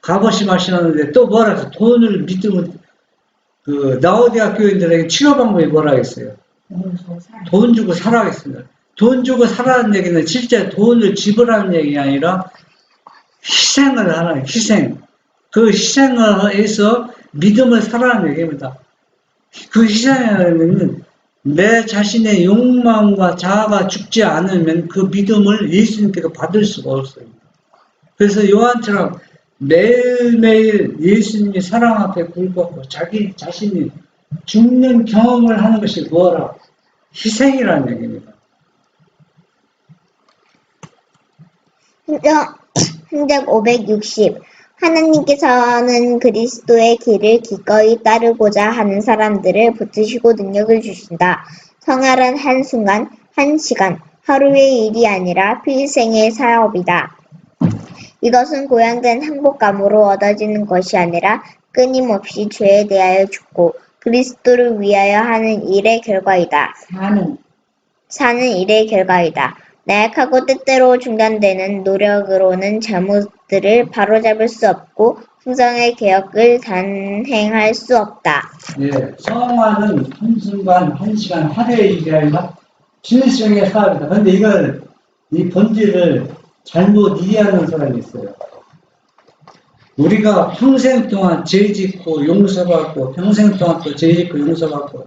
값없이 마시는데 또 뭐라 해서 돈을 믿으면 그 라오디아 교인들에게 치료 방법이 뭐라 했어요? 돈 주고 살아야겠습니다. 돈 주고 살아라는 얘기는 실제 돈을 지불하는 얘기가 아니라 희생을 하는 희생. 그 희생을 해서 믿음을 살아라는 얘기입니다. 그 희생은 내 자신의 욕망과 자아가 죽지 않으면 그 믿음을 예수님께서 받을 수가 없습니다. 그래서 요한처럼 매일매일 예수님의 사랑 앞에 굴복하고 자기 자신이 죽는 경험을 하는 것이 뭐라? 희생이라는 얘기입니다. 행적 560. 하나님께서는 그리스도의 길을 기꺼이 따르고자 하는 사람들을 붙드시고 능력을 주신다. 성활은 한순간, 한 시간, 하루의 일이 아니라 필생의 사업이다. 이것은 고양된 행복감으로 얻어지는 것이 아니라 끊임없이 죄에 대하여 죽고 그리스도를 위하여 하는 일의 결과이다. 사는 일의 결과이다. 나약하고 때때로 중단되는 노력으로는 잘못들을 바로잡을 수 없고 풍성의 개혁을 단행할 수 없다. 예, 성화는 한순간, 한 시간, 하루의 일이 아니라 필생의 사업이다. 그런데 이걸, 이 본질을 잘못 이해하는 사람이 있어요. 우리가 평생 동안 죄 짓고 용서받고 평생 동안 또 죄 짓고 용서받고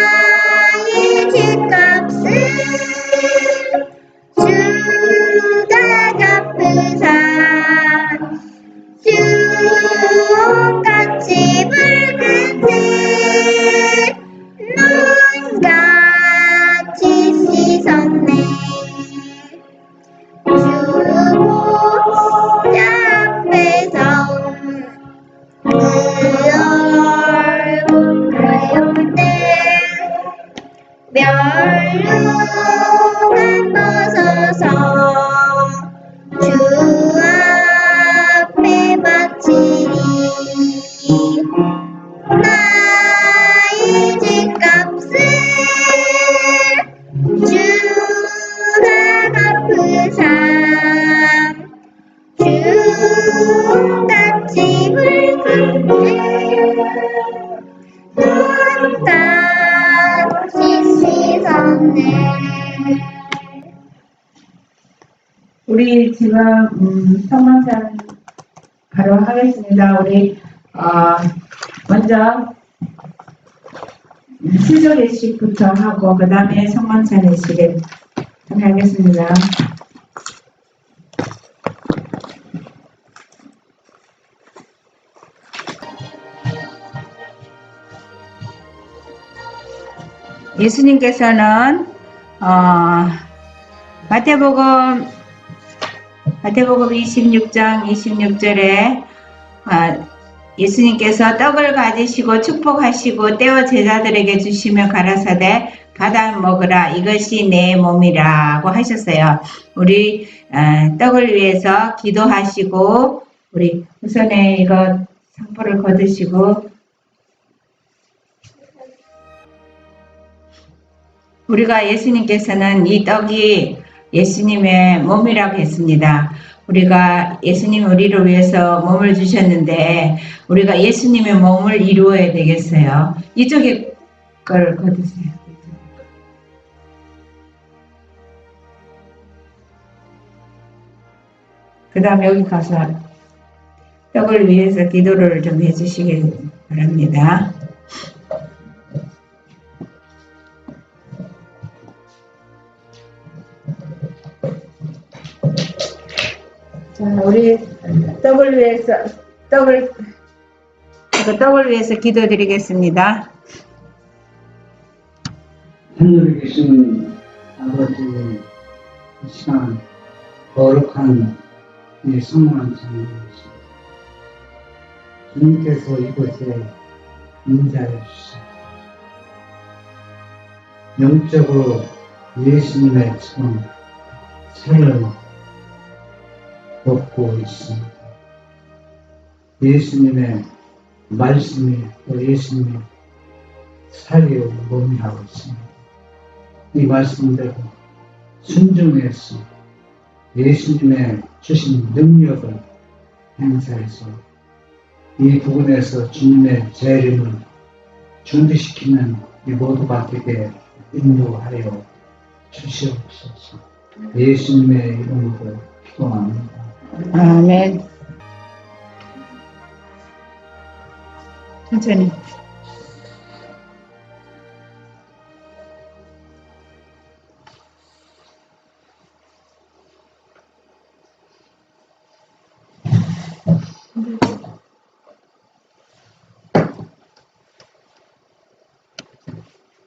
멸류관 벗어서 주 앞에 바치니 나의 죄값을 주가 갚으삼 주같이 붉은데 눈같이 씻었네. 우리 지금 성만찬 바로 하겠습니다. 우리 먼저 시조 예식부터 하고 그 다음에 성만찬 예식을 하겠습니다. 예수님께서는 마태복음 26장 26절에 예수님께서 떡을 가지시고 축복하시고 떼어 제자들에게 주시며 가라사대 받아 먹으라 이것이 내 몸이라고 하셨어요. 우리 떡을 위해서 기도하시고 우리 우선에 이거 상포를 거두시고 우리가 예수님께서는 이 떡이 예수님의 몸이라고 했습니다. 우리가 예수님 우리를 위해서 몸을 주셨는데 우리가 예수님의 몸을 이루어야 되겠어요. 이쪽에 걸 거두세요. 그 다음 여기 가서 떡을 위해서 기도를 좀 해주시기 바랍니다. 자, 우리 떡을 위해서 기도드리겠습니다. 하늘에 계신 아버지, 이 시간 거룩한 이 성만찬 주님께서 이곳에 임재하여 주시고 영적으로 예수님의 지금 살을 먹고 있습니다. 예수님의 말씀이 또 예수님의 살이 몸이 하고 있습니다. 이 말씀대로 순종해서 예수님의 주신 능력을 행사해서 이 부분에서 주님의 재림을 준비시키는 이 모두가 되게 인도하여 주시옵소서. 예수님의 이름으로 기도합니다. 아멘. 천천히.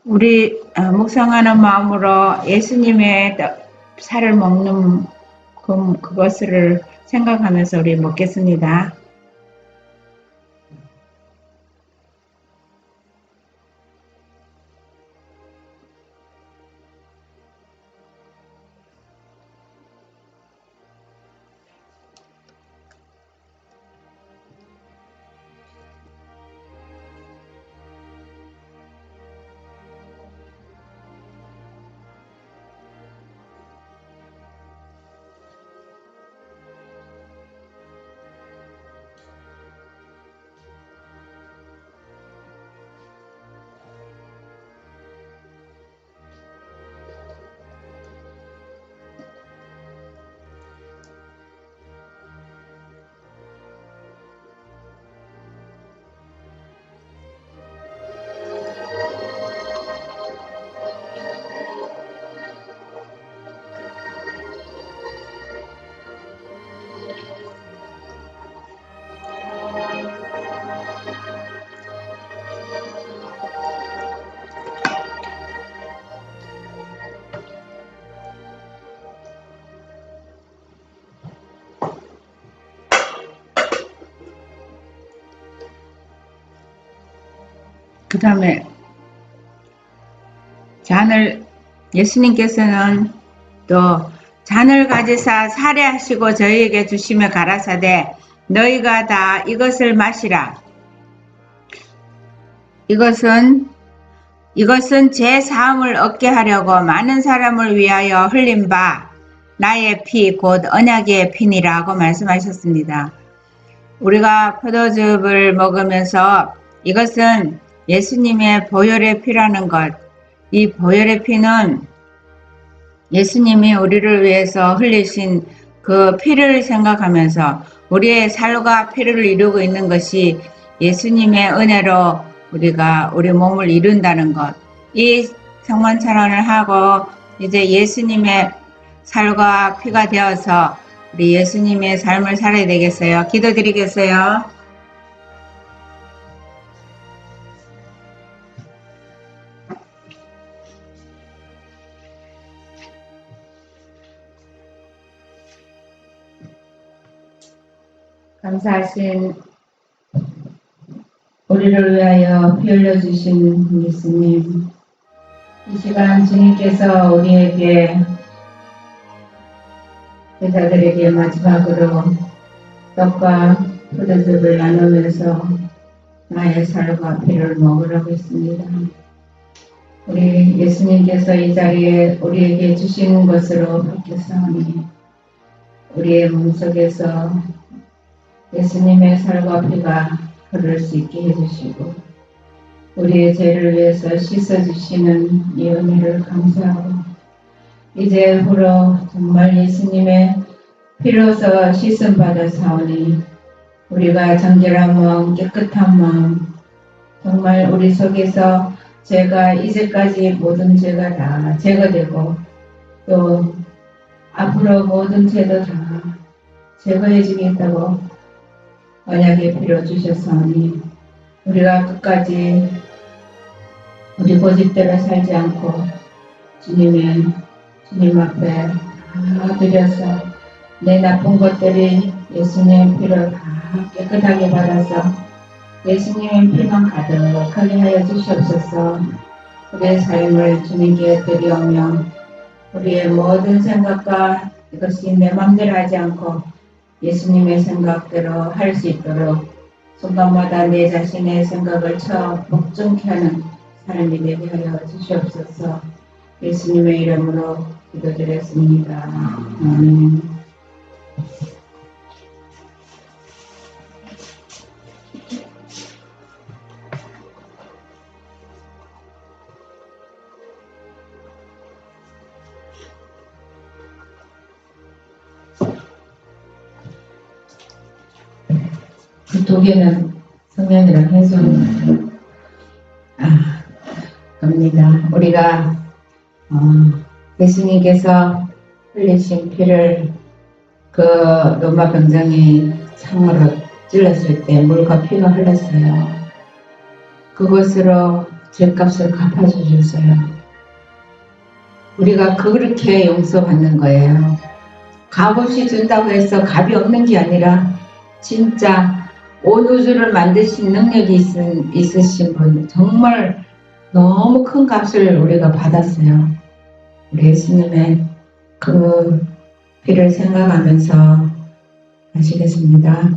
우리 묵상하는 마음으로 예수님의 살을 먹는 그것을 생각하면서 우리 먹겠습니다. 그 다음에 예수님께서는 또 잔을 가지사 살해하시고 저희에게 주시며 가라사대 너희가 다 이것을 마시라. 이것은 제 사함을 얻게 하려고 많은 사람을 위하여 흘린 바 나의 피 곧 언약의 피니라고 말씀하셨습니다. 우리가 포도즙을 먹으면서 이것은 예수님의 보혈의 피라는 것, 이 보혈의 피는 예수님이 우리를 위해서 흘리신 그 피를 생각하면서 우리의 살과 피를 이루고 있는 것이 예수님의 은혜로 우리가 우리 몸을 이룬다는 것. 이 성만찬원을 하고 이제 예수님의 살과 피가 되어서 우리 예수님의 삶을 살아야 되겠어요. 기도드리겠어요. 감사하신 우리를 위하여 피 흘려주신 예수님, 이 시간 주님께서 우리에게 제자들에게 마지막으로 떡과 포도즙을 나누면서 나의 살과 피를 먹으라고 했습니다. 우리 예수님께서 이 자리에 우리에게 주시는 것으로 바뀌었사오니 우리의 몸속에서 예수님의 살과 피가 흐를 수 있게 해주시고 우리의 죄를 위해서 씻어주시는 이 은혜를 감사하고 이제후로 정말 예수님의 피로서 씻음 받아 사오니 우리가 정결한 마음, 깨끗한 마음, 정말 우리 속에서 죄가 이제까지 모든 죄가 다 제거되고 또 앞으로 모든 죄도 다 제거해지겠다고 언약의 피로 주셨사오니 우리가 끝까지 우리 고집대로 살지 않고 주님 앞에 다 드려서 내 나쁜 것들이 예수님의 피로 다 깨끗하게 받아서 예수님의 피만 가득하게 하여 주시옵소서. 우리의 삶을 주님께 드리오며 우리의 모든 생각과 이것이 내 맘대로 하지 않고 예수님의 생각대로 할 수 있도록 순간마다 내 자신의 생각을 복종케 하는 삶이 되게 하여 주시옵소서. 예수님의 이름으로 기도드렸습니다. 아멘. 그 두 개는 성령이랑 해수는 겁니다. 우리가 예수님께서 흘리신 피를 그 로마 병정이 창으로 찔렀을 때 물과 피가 흘렀어요. 그것으로 죄값을 갚아주셨어요. 우리가 그렇게 용서받는 거예요. 값없이 준다고 해서 값이 없는 게 아니라 진짜 온 우주를 만드신 능력이 있으신 분, 정말 너무 큰 값을 우리가 받았어요. 우리 예수님의 그 피를 생각하면서 하시겠습니다.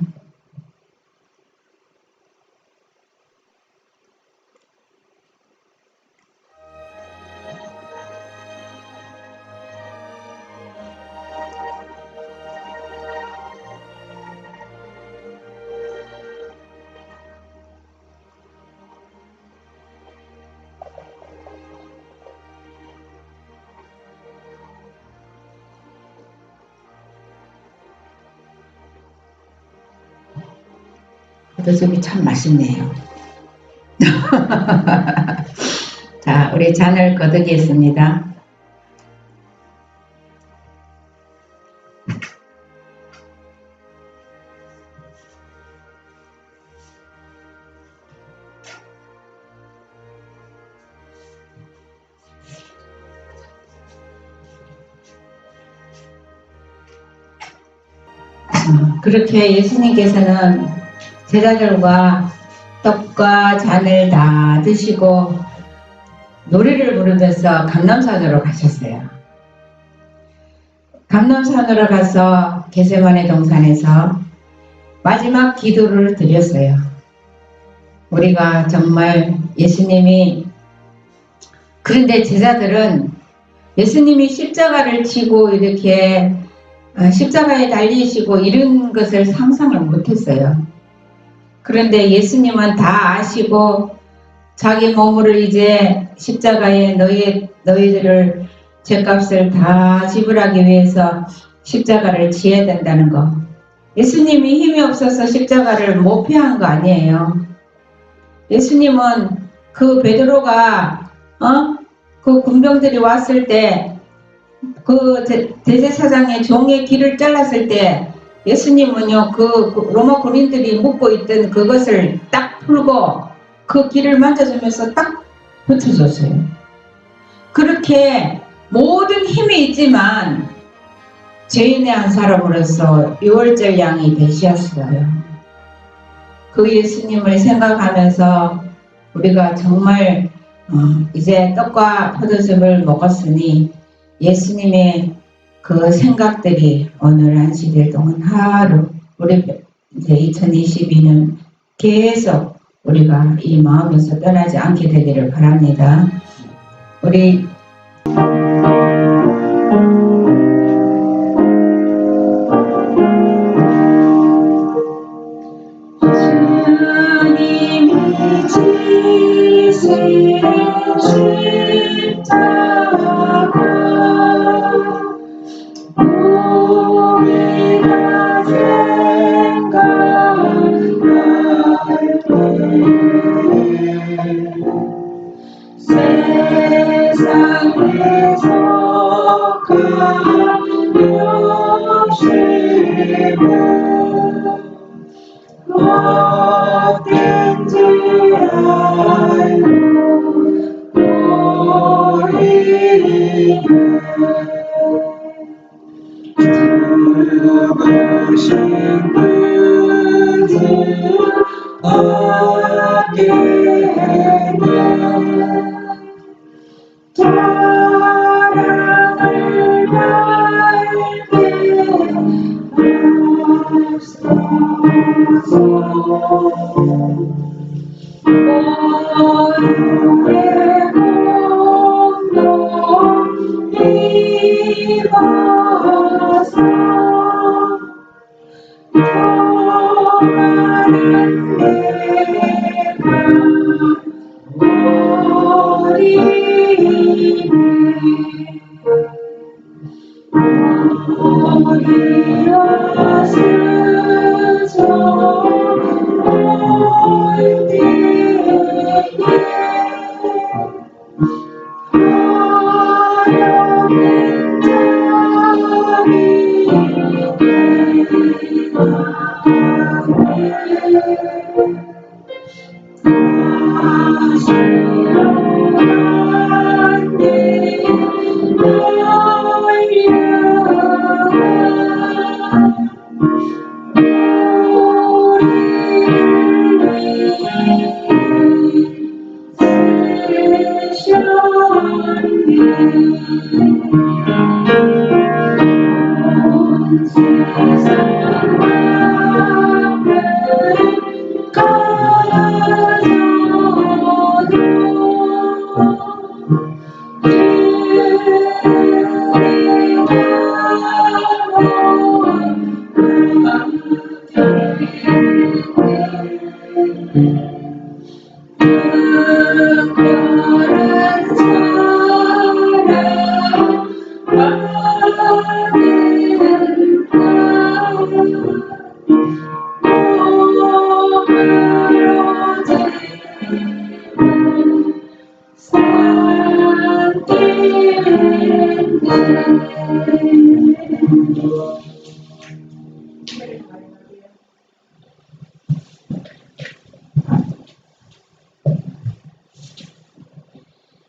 포도즙이 참 맛있네요. 자, 우리 잔을 거두겠습니다. 그렇게 예수님께서는 제자들과 떡과 잔을 다 드시고 노래를 부르면서 감람산으로 가셨어요. 감람산으로 가서 겟세마네 동산에서 마지막 기도를 드렸어요. 우리가 정말 예수님이, 그런데 제자들은 예수님이 십자가를 지고 이렇게 십자가에 달리시고 이런 것을 상상을 못했어요. 그런데 예수님은 다 아시고 자기 몸을 이제 십자가에 너희들을 죄값을 다 지불하기 위해서 십자가를 지어야 된다는 거. 예수님이 힘이 없어서 십자가를 못 피한 거 아니에요. 예수님은 그 베드로가 그 군병들이 왔을 때 그 대제사장의 종의 길을 잘랐을 때 예수님은요 그 로마 군인들이 묶고 있던 그것을 딱 풀고 그 길을 만져주면서 딱 붙여줬어요. 그렇게 모든 힘이 있지만 죄인의 한 사람으로서 유월절 양이 되셨어요. 그 예수님을 생각하면서 우리가 정말 이제 떡과 포도즙을 먹었으니 예수님의 그 생각들이 오늘 안식일 동안 하루 우리 이제 2022년 계속 우리가 이 마음에서 떠나지 않게 되기를 바랍니다. 우리 주님이 지신 십자가 우리가 생각할 때 세상에서 가려시고 어딘지 알고 죽으신 그들 어깨에는 사랑을 달게 하소서. 오유의 공로 입어서 평안한 내가 오리니 우리여 스쳐 올 때에 하얀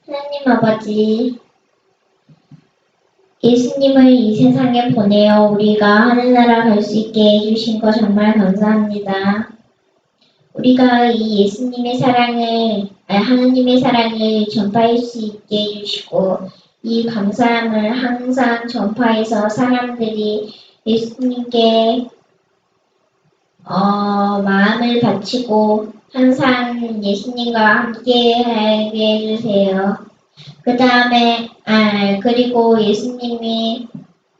하나님 아버지, 예수님을 이 세상에 보내어 우리가 하늘나라 갈 수 있게 해주신 거 정말 감사합니다. 우리가 이 예수님의 사랑을, 하나님의 사랑을 전파할 수 있게 해주시고, 이 감사함을 항상 전파해서 사람들이 예수님께 마음을 바치고 항상 예수님과 함께 하게 해주세요. 그 다음에, 그리고 예수님이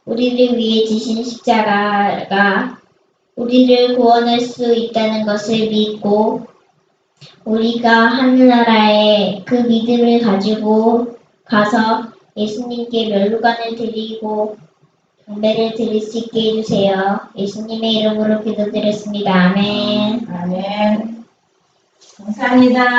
우리를 위해 지신 십자가가 우리를 구원할 수 있다는 것을 믿고 우리가 하늘나라에 그 믿음을 가지고 가서 예수님께 면류관을 드리고 경배를 드릴 수 있게 해주세요. 예수님의 이름으로 기도드렸습니다. 아멘. 아멘. 감사합니다.